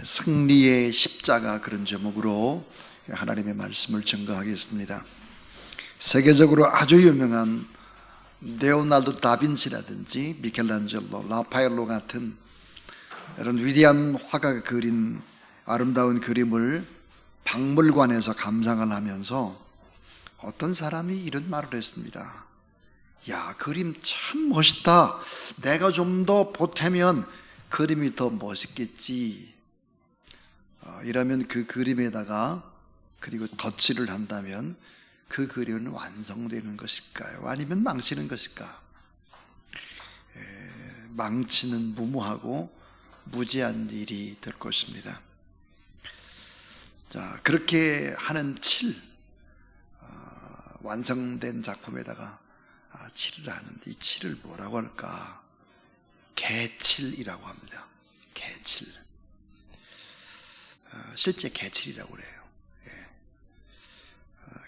승리의 십자가, 그런 제목으로 하나님의 말씀을 증거하겠습니다. 세계적으로 아주 유명한 레오나르도 다빈치라든지 미켈란젤로, 라파엘로 같은 이런 위대한 화가가 그린 아름다운 그림을 박물관에서 감상을 하면서 어떤 사람이 이런 말을 했습니다. 야, 그림 참 멋있다. 내가 좀 더 보태면 그림이 더 멋있겠지. 이러면 그 그림에다가 그리고 덧칠을 한다면 그 그림은 완성되는 것일까요? 아니면 망치는 것일까? 망치는 무모하고 무지한 일이 될 것입니다. 자, 그렇게 하는 완성된 작품에다가 칠을 하는데, 이 칠을 뭐라고 할까? 개칠이라고 합니다. 개칠. 실제 개칠이라고 그래요.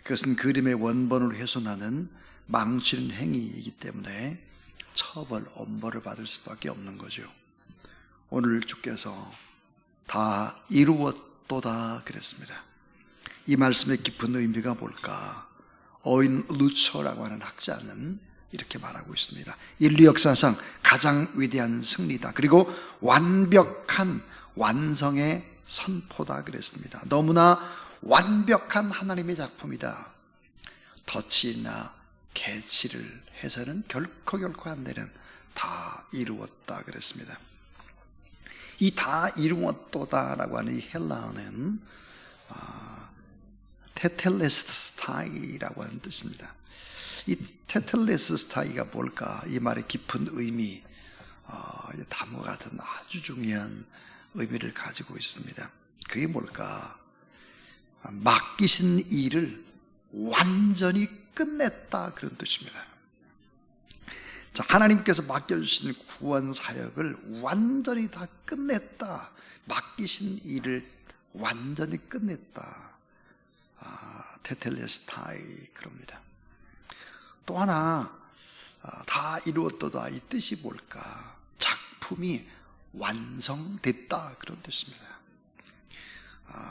그것은 그림의 원본을 훼손하는 망치는 행위이기 때문에 처벌, 엄벌을 받을 수밖에 없는 거죠. 오늘 주께서 다 이루었도다 그랬습니다. 이 말씀의 깊은 의미가 뭘까? 어인 루처라고 하는 학자는 이렇게 말하고 있습니다. 인류 역사상 가장 위대한 승리다. 그리고 완벽한 완성의 선포다 그랬습니다. 너무나 완벽한 하나님의 작품이다. 덧칠이나 개칠을 해서는 결코 안 되는 다 이루었다 그랬습니다. 이 다 이루었도다라고 하는 이 헬라어는 테텔레스타이라고 하는 뜻입니다. 이 테텔레스타이가 뭘까? 이 말의 깊은 의미, 다음과 같은 아주 중요한 의미를 가지고 있습니다. 그게 뭘까? 맡기신 일을 완전히 끝냈다, 그런 뜻입니다. 자, 하나님께서 맡겨주신 구원 사역을 완전히 다 끝냈다. 맡기신 일을 완전히 끝냈다. 테텔레스타이 그럽니다. 또 하나, 다 이루었도다, 이 뜻이 뭘까? 작품이 완성됐다, 그런 뜻입니다.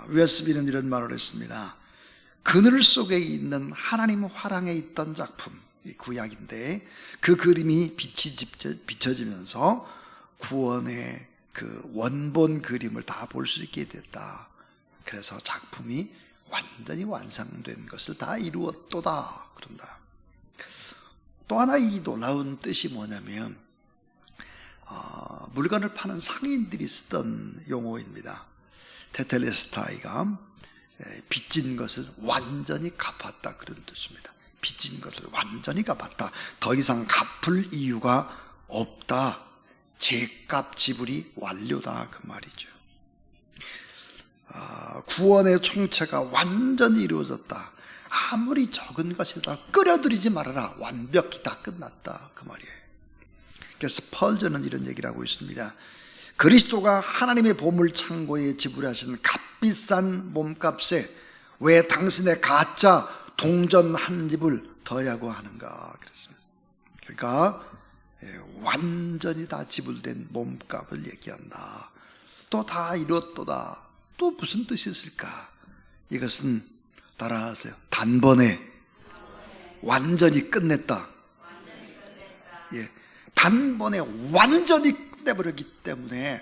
웨스비는 이런 말을 했습니다. 그늘 속에 있는 하나님 화랑에 있던 작품, 이 구약인데 그 그림이 비춰지면서 구원의 그 원본 그림을 다 볼 수 있게 됐다. 그래서 작품이 완전히 완성된 것을 다 이루었도다 그런다. 또 하나 이 놀라운 뜻이 뭐냐면 물건을 파는 상인들이 쓰던 용어입니다. 테텔레스타이가 빚진 것을 완전히 갚았다, 그런 뜻입니다. 빚진 것을 완전히 갚았다. 더 이상 갚을 이유가 없다. 죄값 지불이 완료다, 그 말이죠. 구원의 총체가 완전히 이루어졌다. 아무리 적은 것이다 끌어들이지 말아라. 완벽히 다 끝났다, 그 말이에요. 그래서 스펄전은 이런 얘기를 하고 있습니다. 그리스도가 하나님의 보물 창고에 지불하신 값비싼 몸값에 왜 당신의 가짜 동전 한 집을 더하려고 하는가 그랬습니다. 그러니까 완전히 다 지불된 몸값을 얘기한다. 또 다 이뤘도다. 또 무슨 뜻이 있을까? 이것은 따라하세요. 단번에 완전히 끝냈다. 예, 단번에 완전히 끝내버렸기 때문에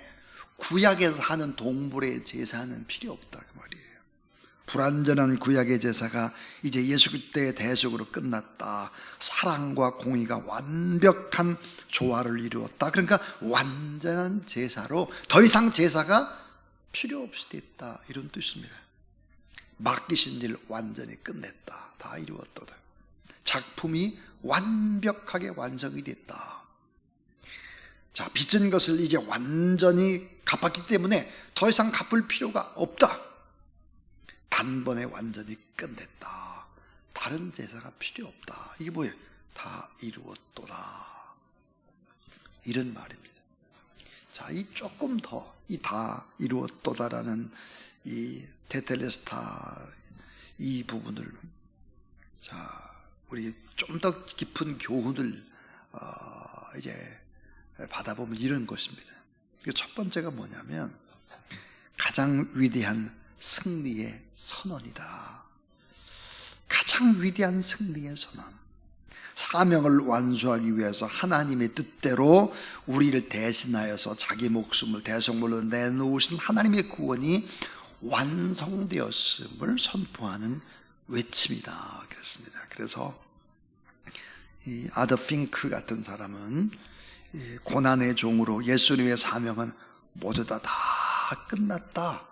구약에서 하는 동물의 제사는 필요 없다, 그 말이에요. 불완전한 구약의 제사가 이제 예수 그리스도의 대속으로 끝났다. 사랑과 공의가 완벽한 조화를 이루었다. 그러니까 완전한 제사로 더 이상 제사가 필요 없이 됐다, 이런 뜻입니다. 맡기신 일 완전히 끝냈다. 다 이루었도다. 작품이 완벽하게 완성이 됐다. 자, 빚진 것을 이제 완전히 갚았기 때문에 더 이상 갚을 필요가 없다. 단번에 완전히 끝냈다. 다른 제사가 필요 없다. 이게 뭐예요? 다 이루었도다, 이런 말입니다. 자, 이 조금 더 이 다 이루었도다라는 이 테텔레스타 이 부분을, 자, 우리 좀 더 깊은 교훈을 이제 받아보면 이런 것입니다. 첫 번째가 뭐냐면, 가장 위대한 승리의 선언이다. 가장 위대한 승리의 선언. 사명을 완수하기 위해서 하나님의 뜻대로 우리를 대신하여서 자기 목숨을 대속물로 내놓으신 하나님의 구원이 완성되었음을 선포하는 외침이다 그랬습니다. 그래서 이 아더 핑크 같은 사람은 고난의 종으로 예수님의 사명은 모두 다 끝났다,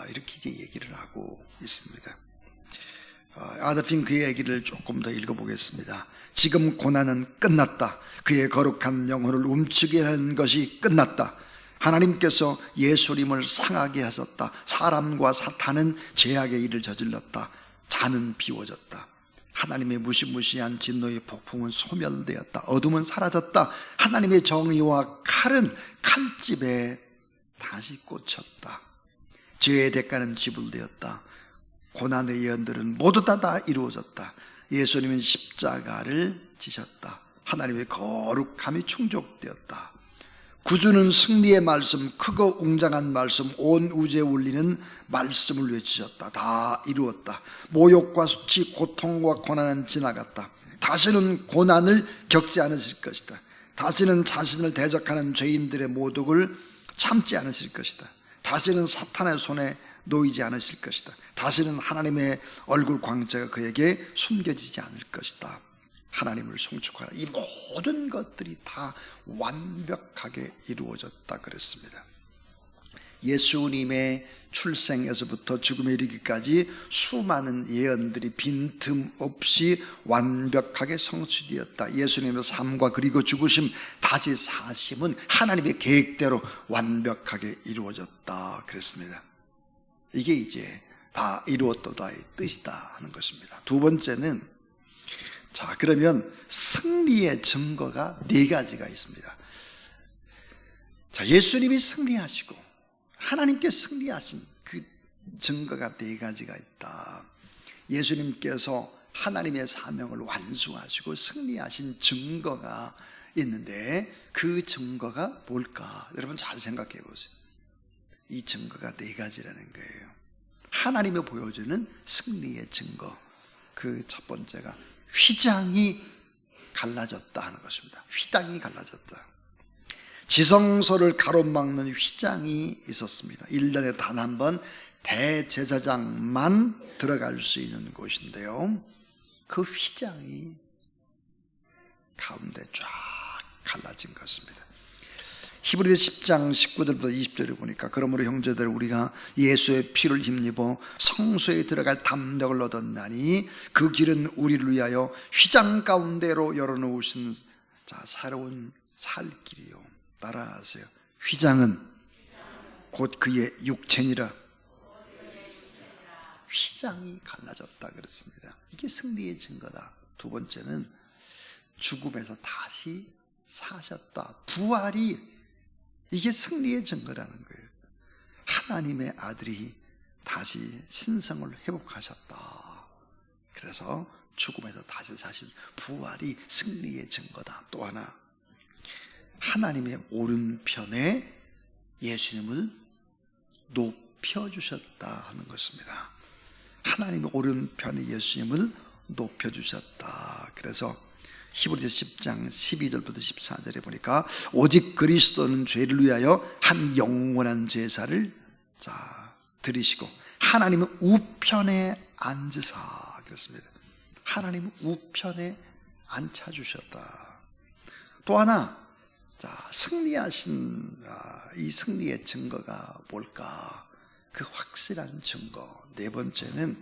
이렇게 이제 얘기를 하고 있습니다. 아더 핑크의 얘기를 조금 더 읽어보겠습니다. 지금 고난은 끝났다. 그의 거룩한 영혼을 움츠게 하는 것이 끝났다. 하나님께서 예수님을 상하게 하셨다. 사람과 사탄은 죄악의 일을 저질렀다. 잔은 비워졌다. 하나님의 무시무시한 진노의 폭풍은 소멸되었다. 어둠은 사라졌다. 하나님의 정의와 칼은 칼집에 다시 꽂혔다. 죄의 대가는 지불되었다. 고난의 예언들은 모두 다 이루어졌다. 예수님은 십자가를 지셨다. 하나님의 거룩함이 충족되었다. 구주는 승리의 말씀, 크고 웅장한 말씀, 온 우주에 울리는 말씀을 외치셨다. 다 이루었다. 모욕과 수치, 고통과 고난은 지나갔다. 다시는 고난을 겪지 않으실 것이다. 다시는 자신을 대적하는 죄인들의 모독을 참지 않으실 것이다. 다시는 사탄의 손에 놓이지 않으실 것이다. 다시는 하나님의 얼굴 광채가 그에게 숨겨지지 않을 것이다. 하나님을 송축하라. 이 모든 것들이 다 완벽하게 이루어졌다 그랬습니다. 예수님의 출생에서부터 죽음에 이르기까지 수많은 예언들이 빈틈없이 완벽하게 성취되었다. 예수님의 삶과 그리고 죽으심 다시 사심은 하나님의 계획대로 완벽하게 이루어졌다 그랬습니다. 이게 이제 다 이루었도다의 뜻이다 하는 것입니다. 두 번째는, 자, 그러면 승리의 증거가 네 가지가 있습니다. 자, 예수님이 승리하시고 하나님께 승리하신 그 증거가 네 가지가 있다. 예수님께서 하나님의 사명을 완수하시고 승리하신 증거가 있는데 그 증거가 뭘까? 여러분 잘 생각해 보세요. 이 증거가 네 가지라는 거예요. 하나님이 보여주는 승리의 증거. 그 첫 번째가 휘장이 갈라졌다 하는 것입니다. 휘장이 갈라졌다. 지성소를 가로막는 휘장이 있었습니다. 1년에 단 한 번 대제사장만 들어갈 수 있는 곳인데요, 그 휘장이 가운데 쫙 갈라진 것입니다. 히브리서 10장 19절부터 20절에 보니까, 그러므로 형제들 우리가 예수의 피를 힘입어 성소에 들어갈 담력을 얻었나니 그 길은 우리를 위하여 휘장 가운데로 열어놓으신 새로운 살 길이요. 따라하세요. 휘장은 곧 그의 육체니라. 휘장이 갈라졌다 그랬습니다. 이게 승리의 증거다. 두 번째는 죽음에서 다시 사셨다. 부활이 이게 승리의 증거라는 거예요. 하나님의 아들이 다시 신성을 회복하셨다. 그래서 죽음에서 다시 사신 부활이 승리의 증거다. 또 하나, 하나님의 오른편에 예수님을 높여주셨다 하는 것입니다. 하나님의 오른편에 예수님을 높여주셨다. 그래서 히브리서 10장 12절부터 14절에 보니까 오직 그리스도는 죄를 위하여 한 영원한 제사를 드리시고 하나님은 우편에 앉으사 그랬습니다. 하나님은 우편에 앉혀주셨다. 또 하나, 승리하신 이 승리의 증거가 뭘까? 그 확실한 증거. 네 번째는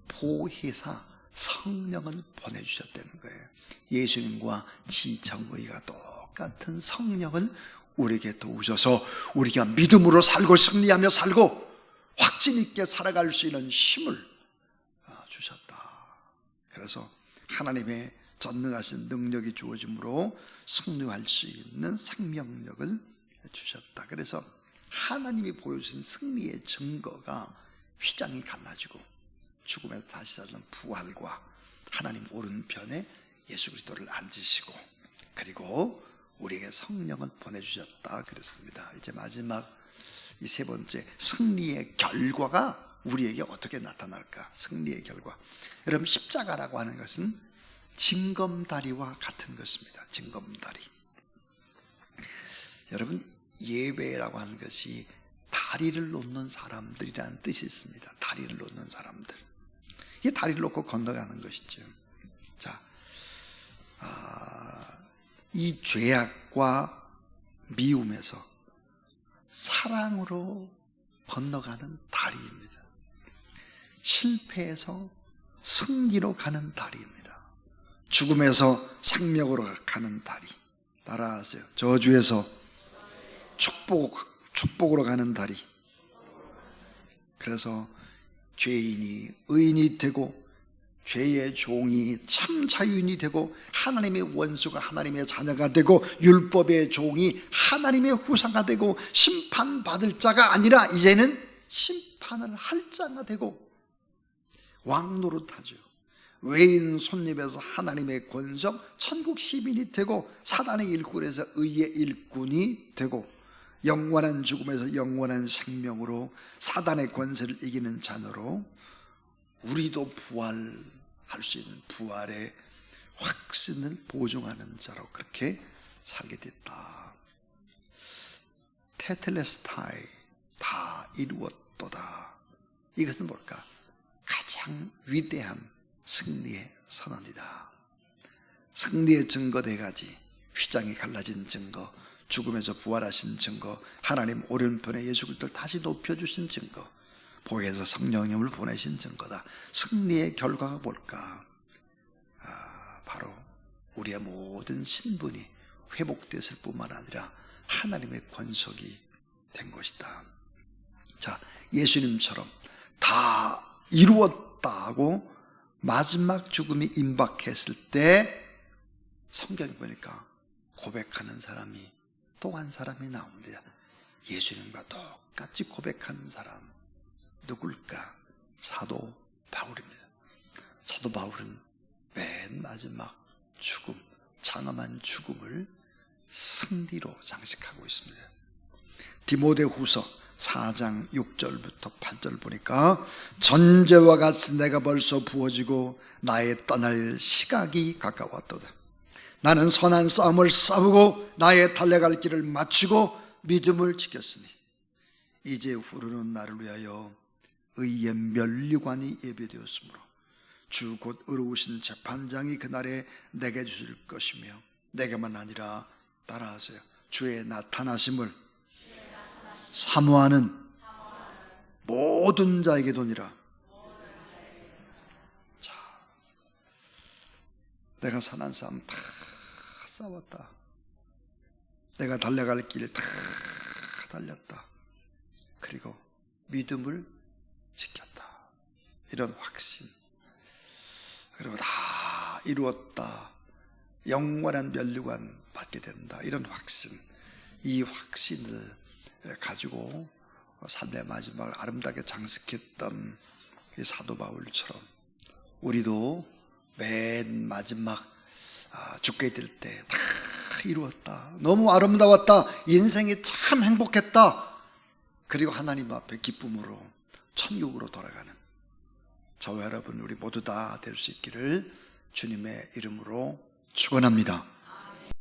보혜사 성령을 보내주셨다는 거예요. 예수님과 지정의가 똑같은 성령을 우리에게 도우셔서 우리가 믿음으로 살고 승리하며 살고 확신 있게 살아갈 수 있는 힘을 주셨다. 그래서 하나님의 전능하신 능력이 주어짐으로 승리할 수 있는 생명력을 주셨다. 그래서 하나님이 보여주신 승리의 증거가 휘장이 갈라지고 죽음에서 다시 사는 부활과 하나님 오른편에 예수 그리스도를 앉으시고 그리고 우리에게 성령을 보내주셨다 그랬습니다. 이제 마지막 이 세 번째, 승리의 결과가 우리에게 어떻게 나타날까? 승리의 결과. 여러분, 십자가라고 하는 것은 징검다리와 같은 것입니다. 징검다리. 여러분, 예배라고 하는 것이 다리를 놓는 사람들이라는 뜻이 있습니다. 다리를 놓는 사람들. 이 다리를 놓고 건너가는 것이죠. 자, 이 죄악과 미움에서 사랑으로 건너가는 다리입니다. 실패에서 승리로 가는 다리입니다. 죽음에서 생명으로 가는 다리. 따라하세요. 저주에서 축복으로 가는 다리. 그래서 죄인이 의인이 되고 죄의 종이 참 자유인이 되고 하나님의 원수가 하나님의 자녀가 되고 율법의 종이 하나님의 후사가 되고 심판받을 자가 아니라 이제는 심판을 할 자가 되고 왕노릇하죠. 외인 손님에서 하나님의 권석, 천국 시민이 되고 사단의 일꾼에서 의의 일꾼이 되고 영원한 죽음에서 영원한 생명으로 사단의 권세를 이기는 자녀로 우리도 부활할 수 있는 부활의 확신을 보증하는 자로 그렇게 살게 됐다. 테텔레스타이, 다 이루었도다. 이것은 뭘까? 가장 위대한 승리의 선언이다. 승리의 증거 네 가지. 휘장이 갈라진 증거, 죽음에서 부활하신 증거, 하나님 오른편에 예수 그리스도를 다시 높여주신 증거, 보혜사 성령님을 보내신 증거다. 승리의 결과가 뭘까? 바로 우리의 모든 신분이 회복됐을 뿐만 아니라 하나님의 권속이 된 것이다. 자, 예수님처럼 다 이루었다고 마지막 죽음이 임박했을 때 성경에 보니까 고백하는 사람이 또 한 사람이 나옵니다. 예수님과 똑같이 고백하는 사람 누굴까? 사도 바울입니다. 사도 바울은 맨 마지막 죽음, 장엄한 죽음을 승리로 장식하고 있습니다. 디모데후서 4장 6절부터 8절 보니까 전제와 같이 내가 벌써 부어지고 나의 떠날 시각이 가까웠도다. 나는 선한 싸움을 싸우고 나의 달려갈 길을 마치고 믿음을 지켰으니 이제 후로는 나를 위하여 의의 면류관이 예비되었으므로 주 곧 의로우신 재판장이 그날에 내게 주실 것이며 내게만 아니라 따라하세요. 주의 나타나심을 사모하는 모든 자에게 도니라. 자, 내가 선한 싸움 다 싸웠다. 내가 달려갈 길 다 달렸다. 그리고 믿음을 지켰다. 이런 확신. 그리고 다 이루었다. 영원한 면류관 받게 된다. 이런 확신. 이 확신을 가지고 삶의 마지막을 아름답게 장식했던 사도 바울처럼 우리도 맨 마지막 죽게 될 때 다 이루었다. 너무 아름다웠다. 인생이 참 행복했다. 그리고 하나님 앞에 기쁨으로 천국으로 돌아가는 저와 여러분 우리 모두 다 될 수 있기를 주님의 이름으로 축원합니다.